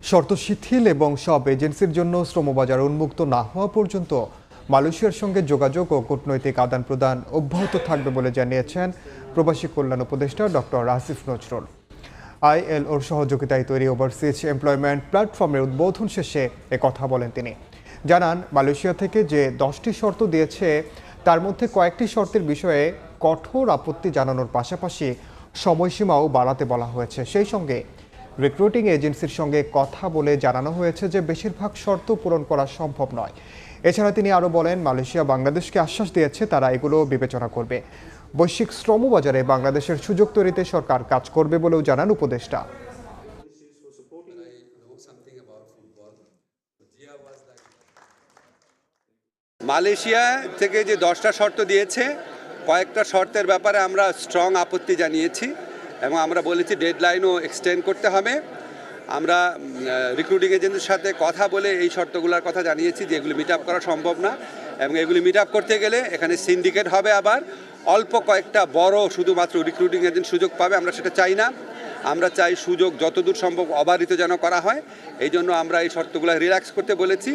শর্ত শিথিল এবং সব এজেন্সির জন্য শ্রমবাজার উন্মুক্ত না হওয়া পর্যন্ত মালয়েশিয়ার সঙ্গে যোগাযোগ ও কূটনৈতিক আদান প্রদান অব্যাহত থাকবে বলে জানিয়েছেন প্রবাসী কল্যাণ উপদেষ্টা ডক্টর আসিফ নজরুল। আইএলওর সহযোগিতায় তৈরি ওভারসিজ এমপ্লয়মেন্ট প্ল্যাটফর্মের উদ্বোধন শেষে কথা বলেন তিনি। জানান, মালয়েশিয়া থেকে যে 10টি শর্ত দিয়েছে তার মধ্যে কয়েকটি শর্তের বিষয়ে কঠোর আপত্তি জানানোর পাশাপাশি সময়সীমাও বাড়াতে বলা হয়েছে। সেই সঙ্গে রিক্রুটিং এজেন্সির সঙ্গে কথা বলে জানানো হয়েছে যে বেশিরভাগ শর্ত পূরণ করা সম্ভব নয়। এছাড়া তিনি আরও বলেন, মালয়েশিয়া বাংলাদেশকে আশ্বাস দিয়েছে তারা এগুলো বিবেচনা করবে। বৈশ্বিক শ্রমবাজারে বাংলাদেশের সুযোগ তৈরিতে সরকার কাজ করবে বলেও জানান উপদেষ্টা। মালয়েশিয়া থেকে যে 10টা শর্ত দিয়েছে, কয়েকটা শর্তের ব্যাপারে আমরা স্ট্রং আপত্তি জানিয়েছি এবং আমরা বলেছি ডেডলাইনও এক্সটেন্ড করতে হবে। আমরা রিক্রুটিং এজেন্টের সাথে কথা বলে এই শর্তগুলোর কথা জানিয়েছি যে এগুলি মিট আপ করা সম্ভব না এবং এগুলি মিট আপ করতে গেলে এখানে সিন্ডিকেট হবে। আবার অল্প কয়েকটা বড় শুধুমাত্র রিক্রুটিং এজেন্ট সুযোগ পাবে, আমরা সেটা চাই না। আমরা চাই সুযোগ যতদূর সম্ভব অবারিত যেন করা হয়। এই জন্য আমরা এই শর্তগুলো রিল্যাক্স করতে বলেছি।